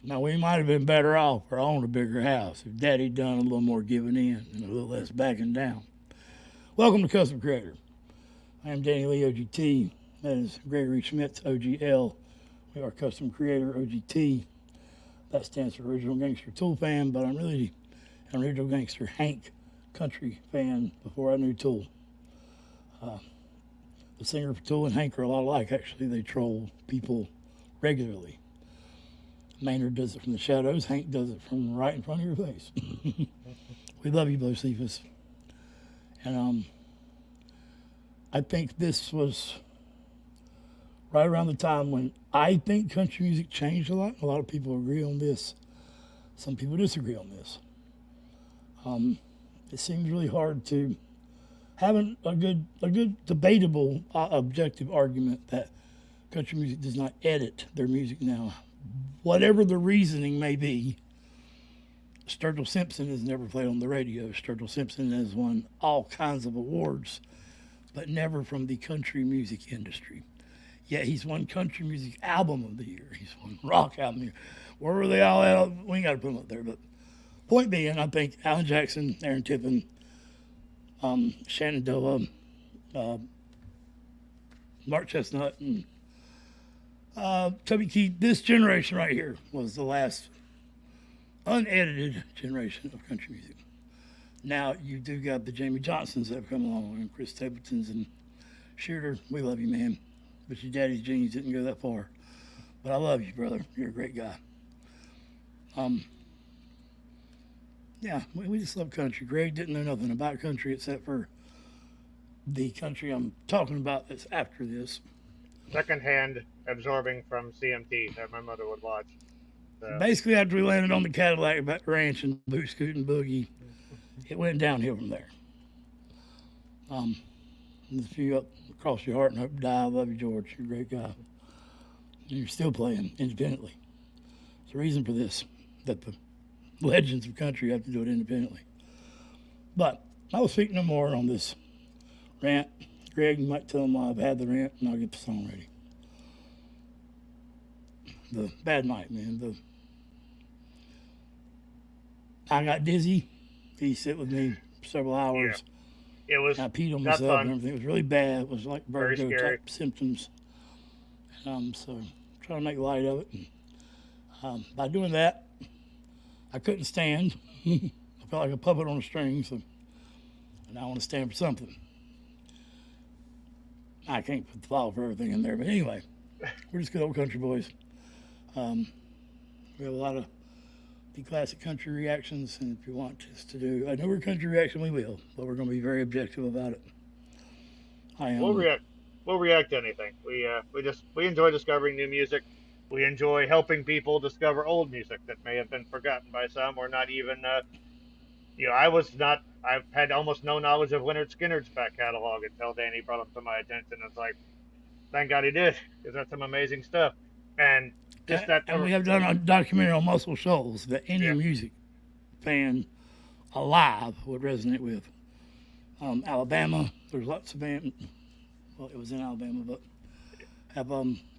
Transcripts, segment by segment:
Now, we might have been better off or owned a bigger house if Daddy done a little more giving in and a little less backing down. Welcome to Custom Creator. I am Danny Lee, OGT. That is Gregory Schmitt's OGL. We are Custom Creator, OGT. That stands for Original Gangster Tool Fan, but I'm really an Original Gangster Hank country fan before I knew Tool. The singer for Tool and Hank are a lot alike, actually. They troll people regularly. Maynard does it from the shadows. Hank does it from right in front of your face. We love you, Bocephus. And I think this was right around the time when I think country music changed a lot. A lot of people agree on this. Some people disagree on this. It seems really hard to have a good debatable, objective argument that country music does not edit their music now. Whatever the reasoning may be, Sturgill Simpson has never played on the radio. Sturgill Simpson has won all kinds of awards, but never from the country music industry. Yet he's won country music album of the year. He's won rock album of the year. Where were they all at? We ain't got to put them up there. But point being, I think Alan Jackson, Aaron Tippin, Shenandoah, Mark Chestnut, and Tubby Keith, this generation right here was the last unedited generation of country music. Now you do got the Jamie Johnsons that have come along, and Chris Stapletons and Shooter. We love you, man. But your daddy's genes didn't go that far. But I love you, brother. You're a great guy. Yeah, we just love country. Greg didn't know nothing about country except for the country I'm talking about that's after this. Secondhand absorbing from CMT that my mother would watch. So. Basically, after we landed on the Cadillac Ranch and Boot Scoot and Boogie, it went downhill from there. There's a few up across your heart and hope to die. I love you, George. You're a great guy. And you're still playing independently. There's a reason for this, that the legends of country have to do it independently. But I will speak no more on this rant. Greg, you might tell them I've had the rant and I'll get the song ready. The bad night, man. I got dizzy. He sit with me for several hours. Yeah. It was. I peed on myself and everything. It was really bad. It was like vertigo type symptoms. So trying to make light of it. And, by doing that, I couldn't stand. I felt like a puppet on a string. So and I want to stand for something. I can't put the file for everything in there, but anyway, we're just good old country boys. We have a lot of the classic country reactions, and if you want us to do a newer country reaction, we will, but we're going to be very objective about it. We'll react to anything. We enjoy discovering new music. We enjoy helping people discover old music that may have been forgotten by some, or not even. I've had almost no knowledge of Leonard Skinner's back catalog until Danny brought them to my attention. It's like, thank God he did, because that's some amazing stuff. And just that. And we have done a documentary on Muscle Shoals that any music fan alive would resonate with. Alabama, there's lots of bands. Well, it was in Alabama, but have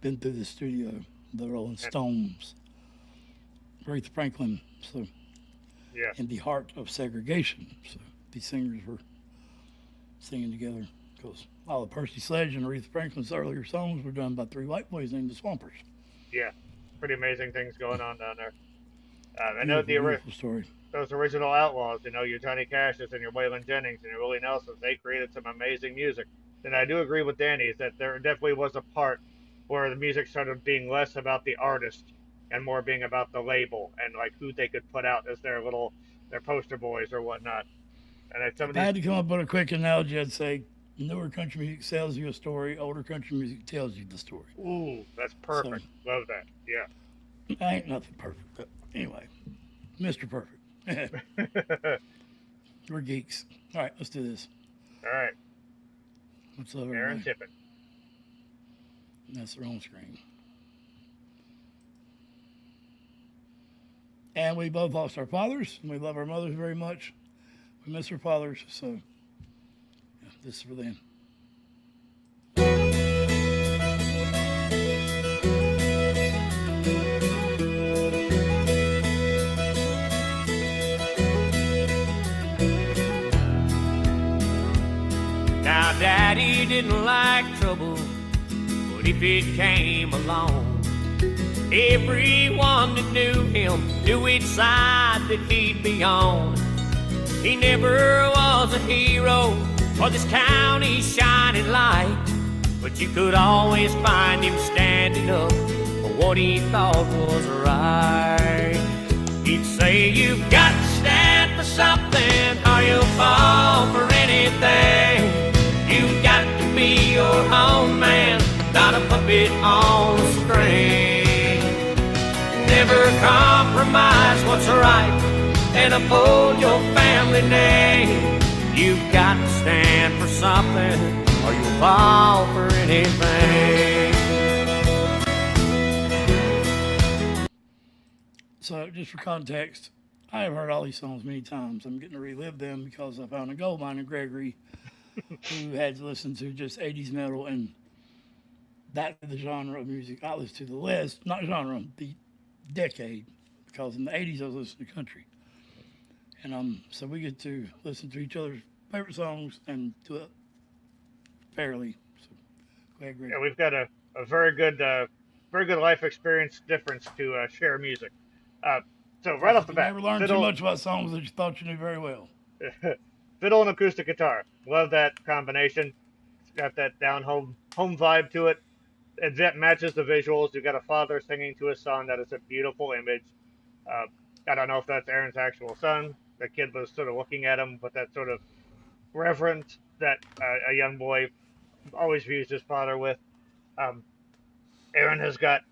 been through the studio. The Rolling Stones, Aretha Franklin, so in the heart of segregation. So these singers were singing together because all the Percy Sledge and Aretha Franklin's earlier songs were done by three white boys named the Swampers. Yeah, pretty amazing things going on down there. I know those original outlaws, your Johnny Cash's and your Waylon Jennings and your Willie Nelsons, they created some amazing music. And I do agree with Danny is that there definitely was a part where the music started being less about the artist and more being about the label and like who they could put out as their poster boys or whatnot. And I had to come up with a quick analogy. I'd say newer country music sells you a story, older country music tells you the story. Ooh, that's perfect. So, love that. Yeah. I ain't nothing perfect, but anyway, Mr. Perfect. We're geeks. All right, let's do this. All right. What's up, Aaron Tippin. That's the wrong screen. And we both lost our fathers, and we love our mothers very much. We miss our fathers, so this is for them. he didn't like trouble, but if it came along, everyone that knew him knew which side that he'd be on. He never was a hero or this county's shining light, but you could always find him standing up for what he thought was right. He'd say, you've got to stand for something or you'll fall for anything. You've got to be your own man, not a puppet on a string. Never compromise what's right and uphold your family name. You've got to stand for something or you'll fall for anything. So, just for context, I have heard all these songs many times. I'm getting to relive them because I found a gold mine in Gregory who had to listen to just 80s metal, and that's the genre of music I listen to the list. Not genre, the decade, because in the 80s I was listening to country. And so we get to listen to each other's favorite songs and do it fairly. So, go ahead, Greg. Yeah, we've got a very good life experience difference to share music. So right off the bat, you never learned too much about songs that you thought you knew very well. Fiddle and acoustic guitar, love that combination. It's got that down home vibe to it. And that matches the visuals. You've got a father singing to his son. That is a beautiful image. I don't know if that's Aaron's actual son. The kid was sort of looking at him with that sort of reverence that a young boy always views his father with. Aaron has got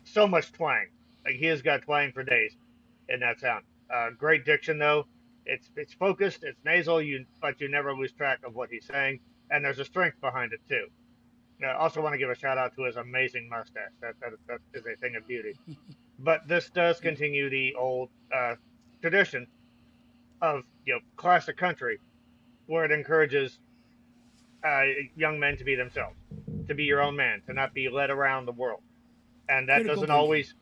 so much twang. Like, he has got twang for days in that sound. Great diction, though. It's focused, it's nasal, but you never lose track of what he's saying, and there's a strength behind it, too. I also want to give a shout-out to his amazing mustache. That is a thing of beauty. But this does continue the old tradition of classic country, where it encourages young men to be themselves, to be your own man, to not be led around the world. And that doesn't always...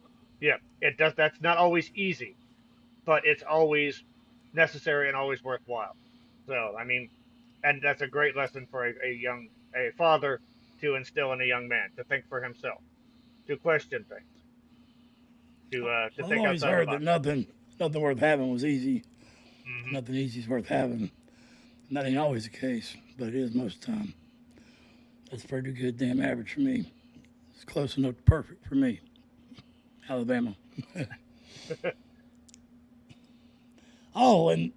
Yeah, it does. That's not always easy, but it's always necessary and always worthwhile. So, I mean, and that's a great lesson for a father to instill in a young man, to think for himself, to question things, to think outside the box. I've always heard that nothing worth having was easy. Mm-hmm. Nothing easy is worth having. And that ain't always the case, but it is most of the time. That's pretty good damn average for me. It's close enough to perfect for me. Alabama. And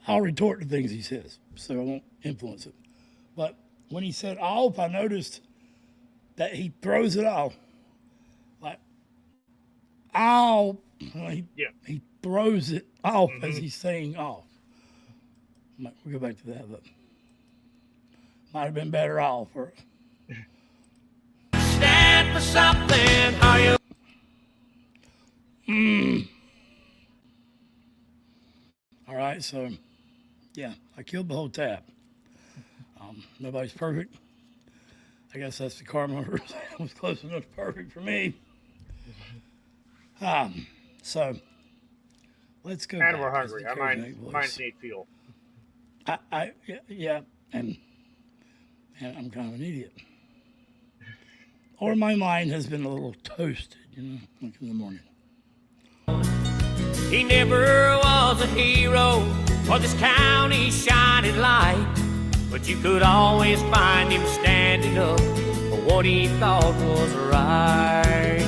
I'll retort to things he says, so I won't influence it. But when he said off, I noticed that he throws it off. Like, ow. He throws it off as he's saying off. We'll go back to that, but might have been better off. Or, stand for something, are you? All right, so yeah, I killed the whole tab. Nobody's perfect. I guess that's the karma. It was close enough to perfect for me. So let's go. And we're hungry. Our minds need fuel. Yeah, and I'm kind of an idiot. Or my mind has been a little toasted, like in the morning. He never was a hero or this county's shining light, but you could always find him standing up for what he thought was right.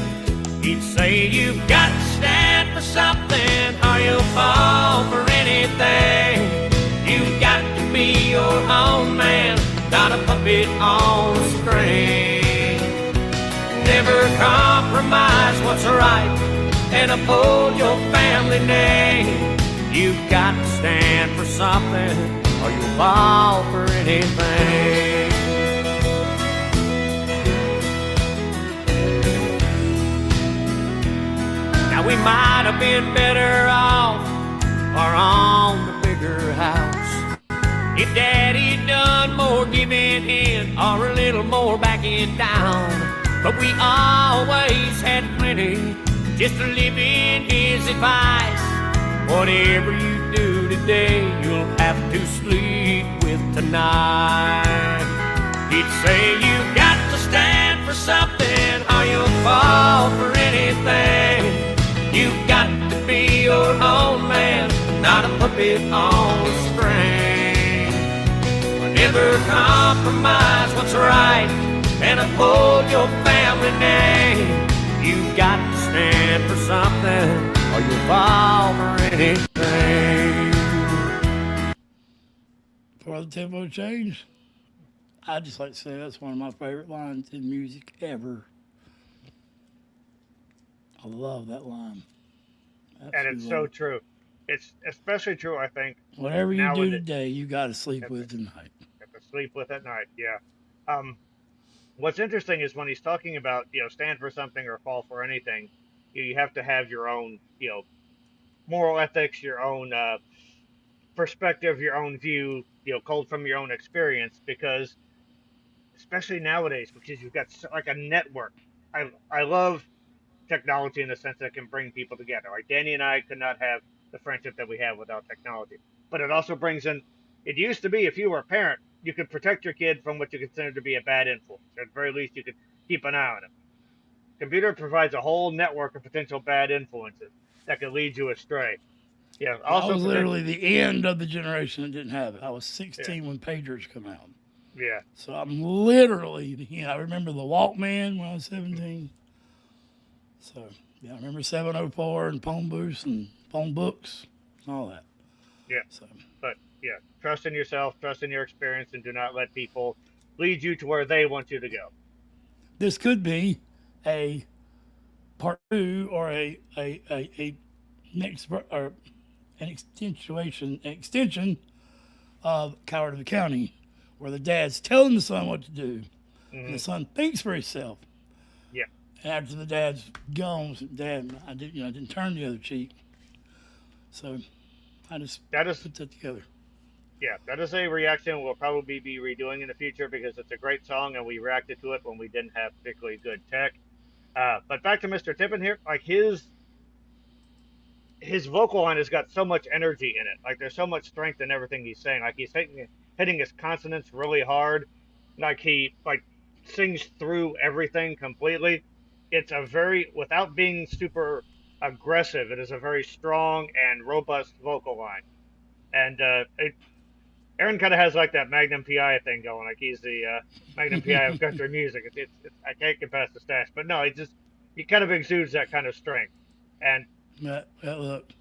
He'd say, you've got to stand for something or you'll fall for anything. You've got to be your own man, not a puppet on a string. Never compromise what's right and uphold your family name. You've got to stand for something or you'll fall for anything. Now we might have been better off or on the bigger house if Daddy done more giving in or a little more backing down. But we always had plenty just to live in his advice. Whatever you do, do today, you'll have to sleep with tonight. He'd say you got to stand for something or you'll fall for anything. You've got to be your own man, not a puppet on a string. Never compromise what's right and uphold your family name. You've got to stand for something or you'll fall for anything. For the tempo change, I just like to say that's one of my favorite lines in music ever. I love that line. And it's so true. It's especially true, I think. Whatever you do today, you got to sleep with tonight. Have to sleep with at night, yeah. What's interesting is when he's talking about, stand for something or fall for anything, you have to have your own, moral ethics, your own perspective, your own view, culled from your own experience, because especially nowadays, because you've got like a network. I love technology in the sense that it can bring people together. Like Danny and I could not have the friendship that we have without technology. But it also brings in, it used to be if you were a parent, you could protect your kid from what you consider to be a bad influence. Or at the very least, you could keep an eye on him. Computer provides a whole network of potential bad influences that could lead you astray. Yeah, also I was literally the end of the generation that didn't have it. I was 16 when pagers come out. Yeah. So I'm literally, I remember the Walkman when I was 17. So, yeah, I remember 704 and phone booths and phone books and all that. Yeah. So, but, yeah, trust in yourself, trust in your experience, and do not let people lead you to where they want you to go. This could be a part 2 or a next or an extension of Coward of the County, where the dad's telling the son what to do, and the son thinks for himself. Yeah. And after the dad's gone, Dad, I didn't turn the other cheek. So I just put that together. Yeah, that is a reaction we'll probably be redoing in the future because it's a great song and we reacted to it when we didn't have particularly good tech. But back to Mr. Tippin here, like his vocal line has got so much energy in it. Like there's so much strength in everything he's saying. Like he's hitting his consonants really hard. Like he sings through everything completely. It's a very, without being super aggressive, it is a very strong and robust vocal line. And Aaron kind of has like that Magnum PI thing going. Like he's the Magnum PI of country music. I can't get past the stash. But no, he kind of exudes that kind of strength. And look.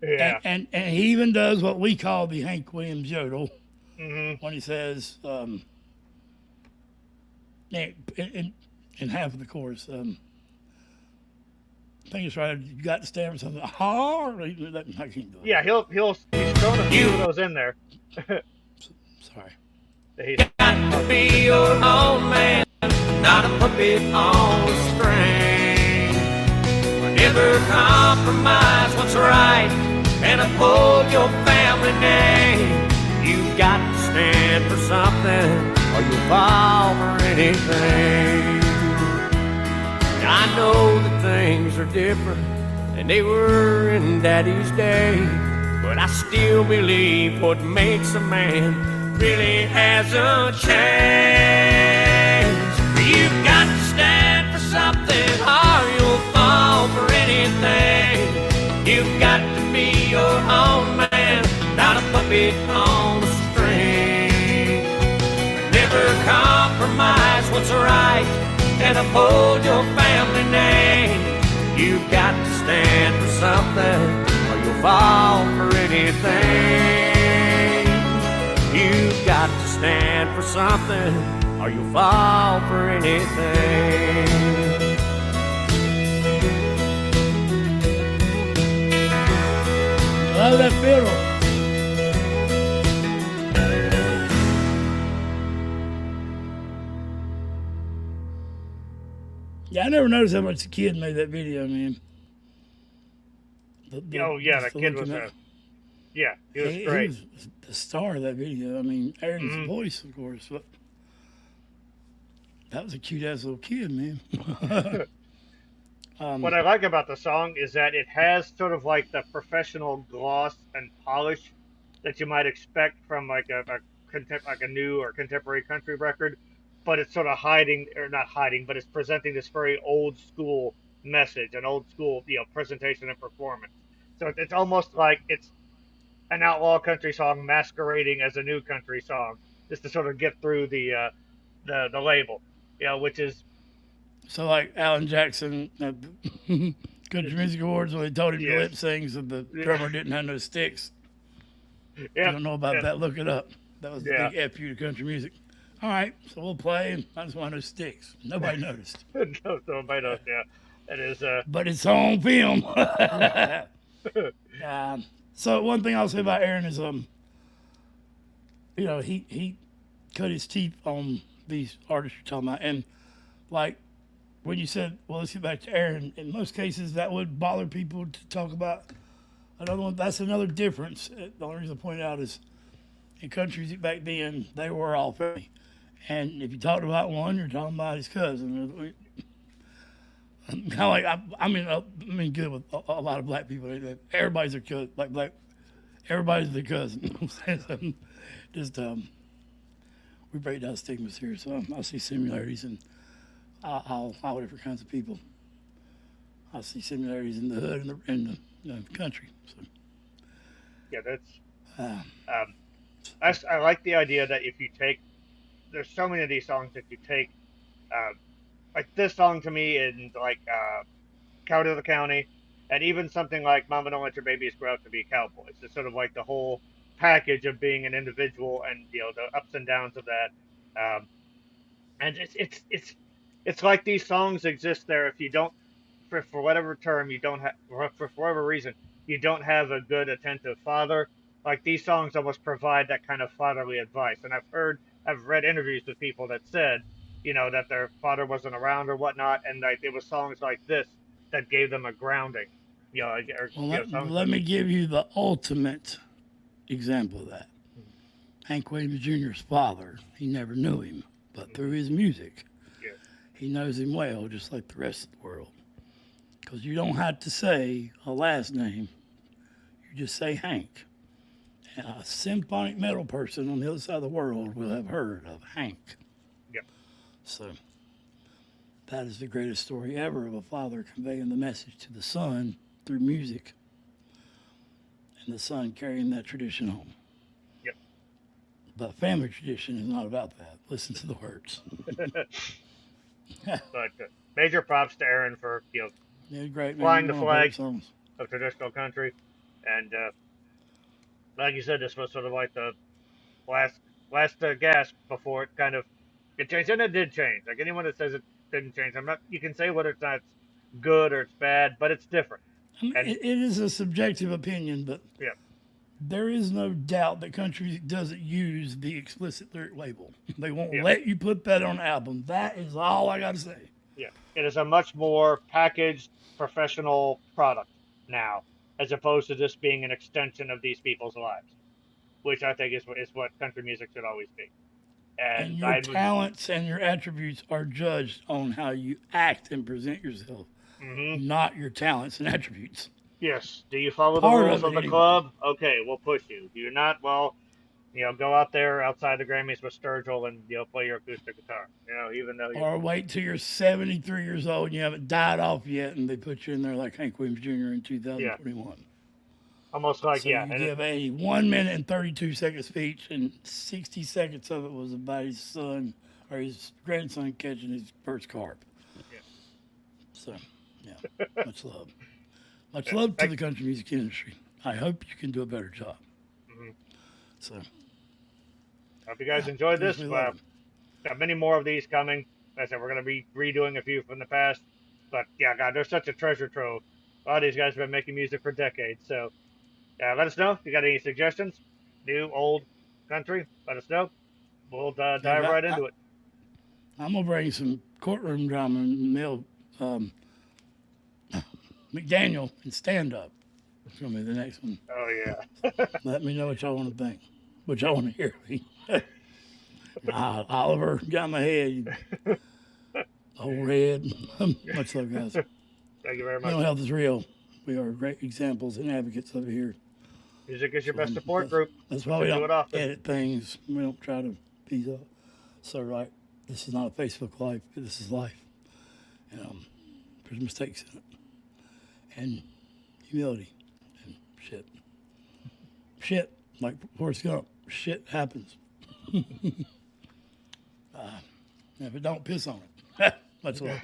Yeah. And he even does what we call the Hank Williams yodel when he says, in half of the chorus, I think it's right. You got to stand for something. I can't do it. Yeah, he's thrown a few of those in there. Sorry. He's got to be your own man, not a puppet on a string. Never compromise what's right and uphold your family name. You've got to stand for something or you'll fall for anything. I know that things are different than they were in Daddy's day, but I still believe what makes a man really hasn't changed. You've got to stand for something or you'll fall for anything. You've got to be your own man, not a puppet on a string. Never compromise what's right and uphold your family name. You've got to stand for something or you'll fall for anything. You've got to stand for something or you'll fall for anything. Love that fiddle. Yeah, I never noticed how much the kid made that video, man. The kid was he was great. He was the star of that video. I mean, Aaron's voice, of course, but that was a cute-ass little kid, man. What I like about the song is that it has sort of like the professional gloss and polish that you might expect from like like a new or contemporary country record, but it's sort of hiding or not hiding, but it's presenting this very old school message, an old school presentation and performance. So it's almost like it's an outlaw country song masquerading as a new country song, just to sort of get through the label, which is So like Alan Jackson at the Country Music Awards when they told him to lip sing so the drummer didn't have no sticks. You don't know about that, look it up. That was the big F you to country music. All right, so we'll play, and I just want no sticks. Nobody noticed. No, nobody noticed, It is, but it's on film. So one thing I'll say about Aaron is, he cut his teeth on these artists you're talking about, and like when you said, well, let's get back to Aaron. In most cases, that would bother people to talk about another one. That's another difference. The only reason I point out is in country music back then, they were all family, and if you talked about one, you're talking about his cousin. Kind of like I mean, good with a lot of black people. Everybody's their cousin, like black. Everybody's their cousin. Just we break down stigmas here, so I see similarities in all different kinds of people. I see similarities in the hood and the country. So. Yeah, that's. I like the idea that if you take, there's so many of these songs that you take. Like this song to me and like Cow to the County, and even something like Mama Don't Let Your Babies Grow Up to Be Cowboys. It's sort of like the whole package of being an individual and the ups and downs of that. And it's like these songs exist there if you don't, for whatever term you don't have, for whatever reason you don't have a good attentive father. Like these songs almost provide that kind of fatherly advice. And I've read interviews with people that said, that their father wasn't around or whatnot, and like it was songs like this that gave them a grounding. Let me give you the ultimate example of that. Hank Williams Jr.'s father, he never knew him, but through his music, he knows him well, just like the rest of the world. Because you don't have to say a last name, you just say Hank. And a symphonic metal person on the other side of the world will have heard of Hank. So that is the greatest story ever of a father conveying the message to the son through music, and the son carrying that tradition home. Yep. But family tradition is not about that. Listen to the words. But major props to Aaron for great, flying the flag of traditional country, and like you said, this was sort of like the last gasp before it kind of. It changed, and it did change. Like anyone that says it didn't change, you can say whether it's not good or it's bad, but it's different. It is a subjective opinion, but there is no doubt that country music doesn't use the explicit lyric label. They won't let you put that on an album. That is all I got to say. Yeah, it is a much more packaged, professional product now, as opposed to just being an extension of these people's lives, which I think is what country music should always be. And your talents and your attributes are judged on how you act and present yourself, not your talents and attributes. Yes. Do you follow the rules of the club? Okay, we'll push you. Do you not? Well, go out there outside the Grammys with Sturgill and play your acoustic guitar. Even though. Or wait till you're 73 years old and you haven't died off yet, and they put you in there like Hank Williams Jr. in 2021. Almost like, so you give a 1 minute and 32 second speech, and 60 seconds of it was about his son or his grandson catching his first carp. Yeah. So, much love. Much love to the country music industry. I hope you can do a better job. So, hope you guys enjoyed this. Got many more of these coming. Like I said, we're going to be redoing a few from the past. But, God, there's such a treasure trove. A lot of these guys have been making music for decades, so... let us know if you got any suggestions, new, old, country. Let us know. We'll dive right into it. I'm gonna bring some courtroom drama and Mel McDaniel and stand up. It's gonna be the next one. Oh yeah. Let me know what y'all want to think. What y'all want to hear. Oliver got my head. Old Red. Much love, guys. Thank you very much. Mental health is real. We are great examples and advocates over here. Music is your best support group. That's why we do it don't often. edit things. We don't try to be so right. This is not a Facebook Live. This is life. There's mistakes in it. And humility. And shit. Shit. Like Forrest Gump. Shit happens. If it don't, piss on it. Much love.